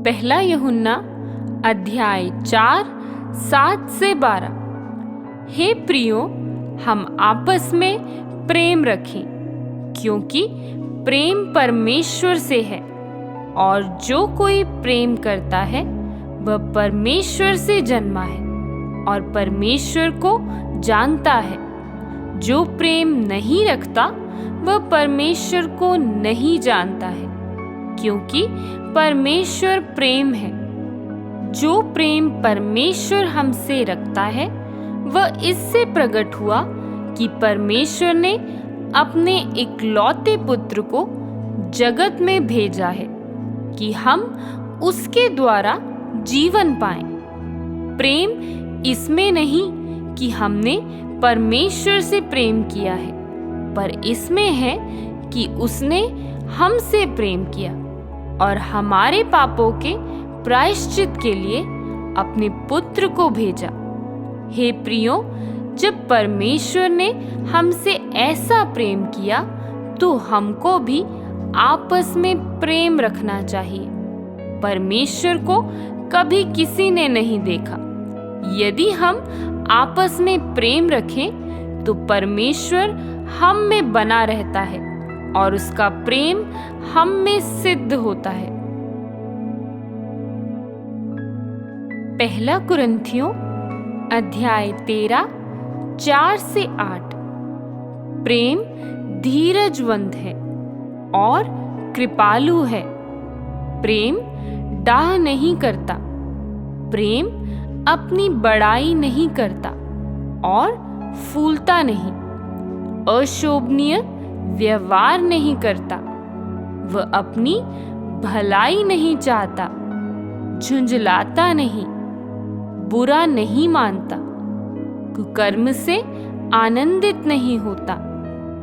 पहला यूहन्ना अध्याय 4 7 से 12। हे प्रियो, हम आपस में प्रेम रखें, क्योंकि प्रेम परमेश्वर से है, और जो कोई प्रेम करता है वह परमेश्वर से जन्मा है और परमेश्वर को जानता है। जो प्रेम नहीं रखता वह परमेश्वर को नहीं जानता है, क्योंकि परमेश्वर प्रेम है। जो प्रेम परमेश्वर हमसे रखता है वह इससे प्रकट हुआ कि परमेश्वर ने अपने इकलौते पुत्र को जगत में भेजा है कि हम उसके द्वारा जीवन पाएं। प्रेम इसमें नहीं कि हमने परमेश्वर से प्रेम किया है, पर इसमें है कि उसने हमसे प्रेम किया और हमारे पापों के प्रायश्चित के लिए अपने पुत्र को भेजा। हे प्रियो, जब परमेश्वर ने हमसे ऐसा प्रेम किया तो हमको भी आपस में प्रेम रखना चाहिए। परमेश्वर को कभी किसी ने नहीं देखा। यदि हम आपस में प्रेम रखें तो परमेश्वर हम में बना रहता है और उसका प्रेम हम में सिद्ध होता है। पहला कुरिन्थियों अध्याय 13 4 से 8। प्रेम धीरजवंत है और कृपालु है। प्रेम डाह नहीं करता। प्रेम अपनी बड़ाई नहीं करता और फूलता नहीं। अशोभनीय व्यवहार नहीं करता। वह अपनी भलाई नहीं चाहता। झुंझलाता नहीं। बुरा नहीं मानता। कुकर्म से आनंदित नहीं होता,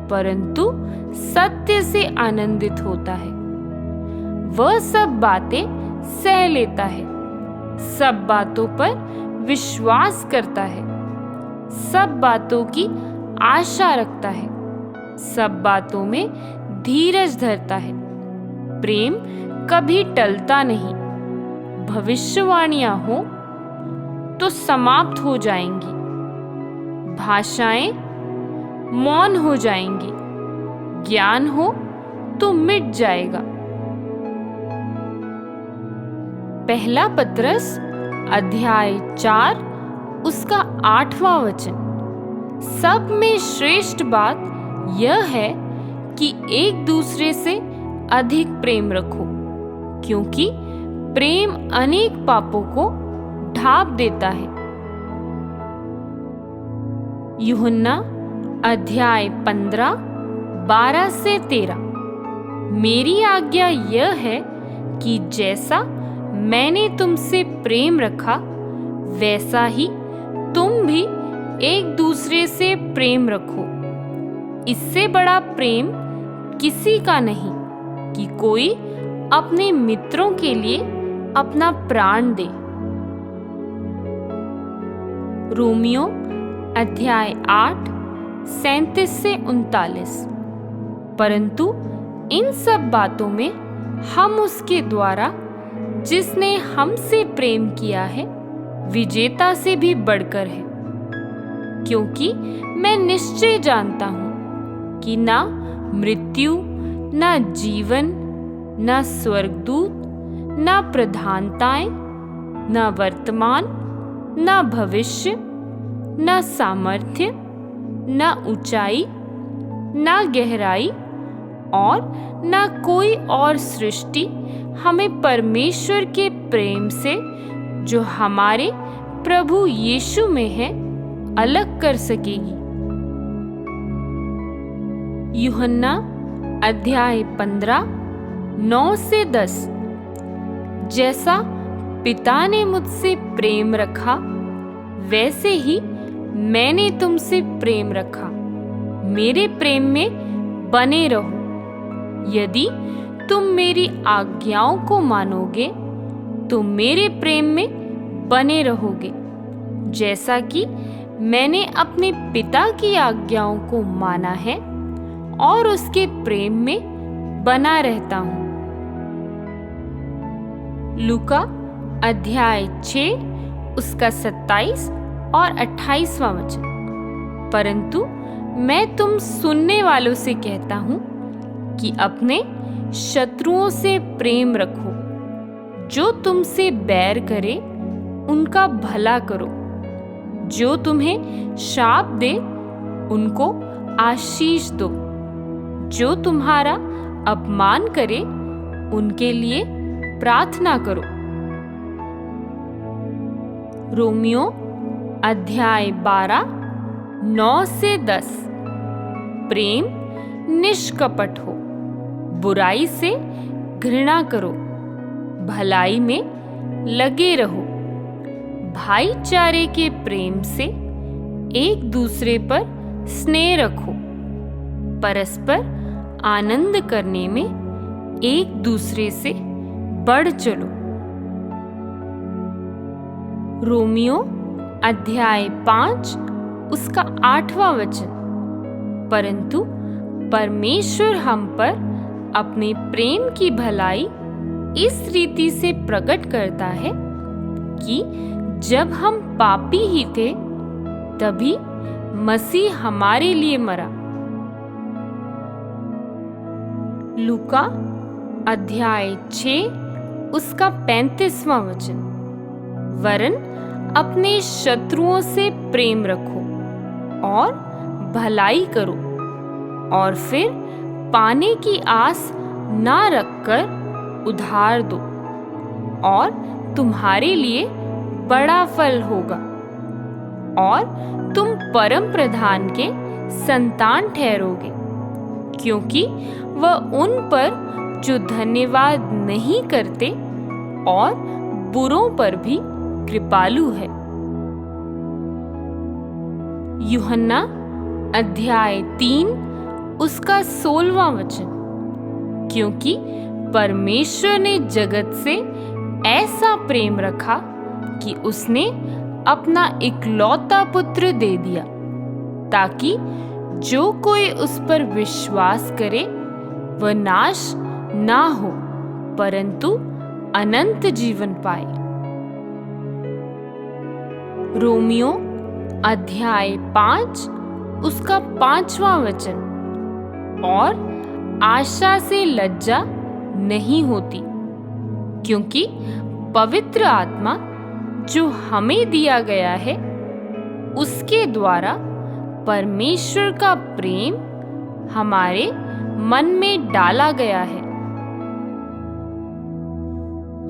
परंतु सत्य से आनंदित होता है। वह सब बातें सह लेता है, सब बातों पर विश्वास करता है, सब बातों की आशा रखता है, सब बातों में धीरज धरता है। प्रेम कभी टलता नहीं। भविष्यवाणियां हो तो समाप्त हो जाएंगी, भाषाएं मौन हो जाएंगी, ज्ञान हो तो मिट जाएगा। पहला पत्रस अध्याय 4 उसका 8वां वचन। सब में श्रेष्ठ बात यह है कि एक दूसरे से अधिक प्रेम रखो, क्योंकि प्रेम अनेक पापों को ढांप देता है। यूहन्ना अध्याय 15 12 से 13। मेरी आज्ञा यह है कि जैसा मैंने तुमसे प्रेम रखा वैसा ही तुम भी एक दूसरे से प्रेम रखो। इससे बड़ा प्रेम किसी का नहीं कि कोई अपने मित्रों के लिए अपना प्राण दे। रोमियो अध्याय 8 37 से 39। परंतु इन सब बातों में हम उसके द्वारा जिसने हमसे प्रेम किया है विजेता से भी बढ़कर है, क्योंकि मैं निश्चय जानता हूं कि ना मृत्यु, ना जीवन, ना स्वर्गदूत, ना प्रधानताएं, ना वर्तमान, ना भविष्य, ना सामर्थ्य, ना ऊंचाई, ना गहराई और ना कोई और सृष्टि हमें परमेश्वर के प्रेम से जो हमारे प्रभु यीशु में है अलग कर सकेगी। यूहन्ना अध्याय 15 9 से 10। जैसा पिता ने मुझसे प्रेम रखा वैसे ही मैंने तुमसे प्रेम रखा। मेरे प्रेम में बने रहो। यदि तुम मेरी आज्ञाओं को मानोगे तो मेरे प्रेम में बने रहोगे, जैसा कि मैंने अपने पिता की आज्ञाओं को माना है और उसके प्रेम में बना रहता हूँ। लूका अध्याय 6 उसका 27 और 28वां वचन। परंतु मैं तुम सुनने वालों से कहता हूं कि अपने शत्रुओं से प्रेम रखो, जो तुमसे बैर करे उनका भला करो, जो तुम्हें शाप दे उनको आशीष दो, जो तुम्हारा अपमान करे उनके लिए प्रार्थना करो। रोमियो अध्याय 12 9 से 10। प्रेम निष्कपट हो, बुराई से घृणा करो, भलाई में लगे रहो, भाईचारे के प्रेम से एक दूसरे पर स्नेह रखो, परस्पर आनंद करने में एक दूसरे से बढ़ चलो। रोमियो अध्याय 5 उसका 8वां वचन। परंतु परमेश्वर हम पर अपने प्रेम की भलाई इस रीति से प्रकट करता है कि जब हम पापी ही थे तभी मसीह हमारे लिए मरा। लूका अध्याय 6 उसका 35वां वचन। वरन अपने शत्रुओं से प्रेम रखो और भलाई करो, और फिर पाने की आस ना रखकर उधार दो, और तुम्हारे लिए बड़ा फल होगा, और तुम परम प्रधान के संतान ठहरोगे, क्योंकि वह उन पर जो धन्यवाद नहीं करते और बुरों पर भी कृपालु है। यूहन्ना अध्याय 3 उसका 16वां वचन। क्योंकि परमेश्वर ने जगत से ऐसा प्रेम रखा कि उसने अपना इकलौता पुत्र दे दिया, ताकि जो कोई उस पर विश्वास करे वह नाश ना हो, परंतु अनंत जीवन पाए। रोमियो अध्याय 5 उसका 5वां वचन। और आशा से लज्जा नहीं होती, क्योंकि पवित्र आत्मा जो हमें दिया गया है उसके द्वारा परमेश्वर का प्रेम हमारे मन में डाला गया है।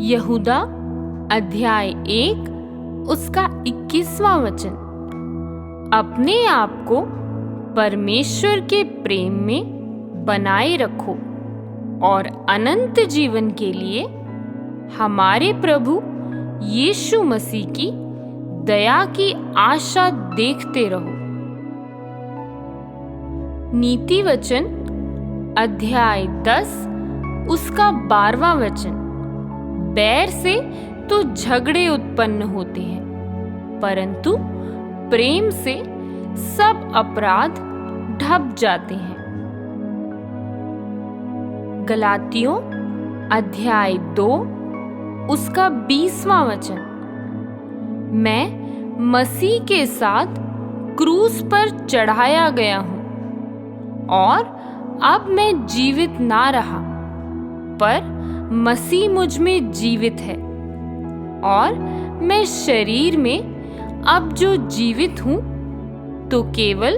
यहूदा अध्याय 1 उसका 21वां वचन। अपने आप को परमेश्वर के प्रेम में बनाए रखो और अनंत जीवन के लिए हमारे प्रभु यीशु मसीह की दया की आशा देखते रहो। नीति वचन अध्याय 10 उसका 12वां वचन। बैर से तो झगड़े उत्पन्न होते हैं, परंतु प्रेम से सब अपराध ढप जाते हैं। गलातियों अध्याय 2 उसका 20वां वचन। मैं मसीह के साथ क्रूस पर चढ़ाया गया हूं, और अब मैं जीवित ना रहा, पर मसीह मुझ में जीवित है, और मैं शरीर में अब जो जीवित हूं तो केवल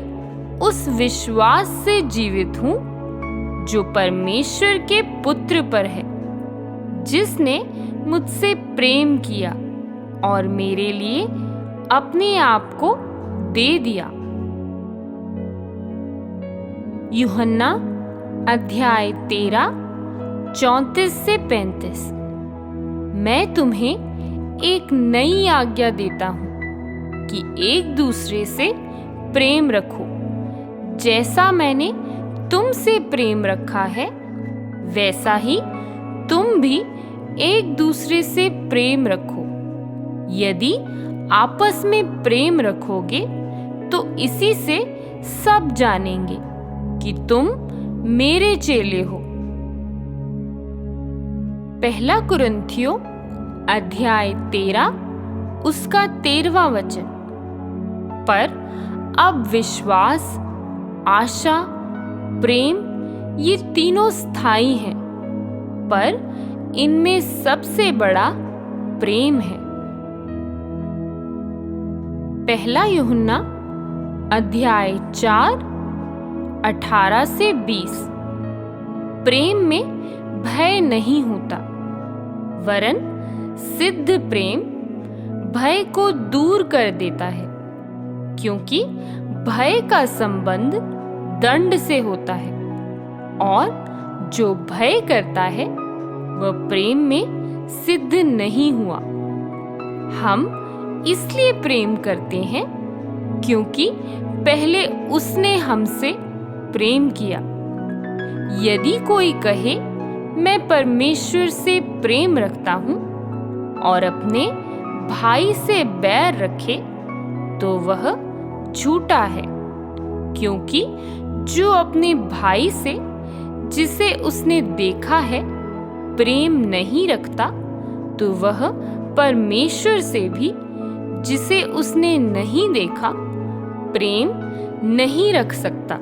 उस विश्वास से जीवित हूं जो परमेश्वर के पुत्र पर है, जिसने मुझसे प्रेम किया और मेरे लिए अपने आप को दे दिया। यूहन्ना अध्याय 13 34 से 35। मैं तुम्हें एक नई आज्ञा देता हूं कि एक दूसरे से प्रेम रखो। जैसा मैंने तुमसे प्रेम रखा है, वैसा ही तुम भी एक दूसरे से प्रेम रखो। यदि आपस में प्रेम रखोगे तो इसी से सब जानेंगे कि तुम मेरे चेले हो। पहला कुरिन्थियों अध्याय 13 उसका 13वां वचन। पर अब विश्वास, आशा, प्रेम ये तीनों स्थायी हैं, पर इनमें सबसे बड़ा प्रेम है। पहला यूहन्ना अध्याय 4 18 से 20। प्रेम में भय नहीं होता, वरन सिद्ध प्रेम भय को दूर कर देता है, क्योंकि भय का संबंध दंड से होता है, और जो भय करता है वह प्रेम में सिद्ध नहीं हुआ। हम इसलिए प्रेम करते हैं क्योंकि पहले उसने हमसे प्रेम किया। यदि कोई कहे मैं परमेश्वर से प्रेम रखता हूँ और अपने भाई से बैर रखे, तो वह झूठा है, क्योंकि जो अपने भाई से जिसे उसने देखा है प्रेम नहीं रखता, तो वह परमेश्वर से भी जिसे उसने नहीं देखा प्रेम नहीं रख सकता।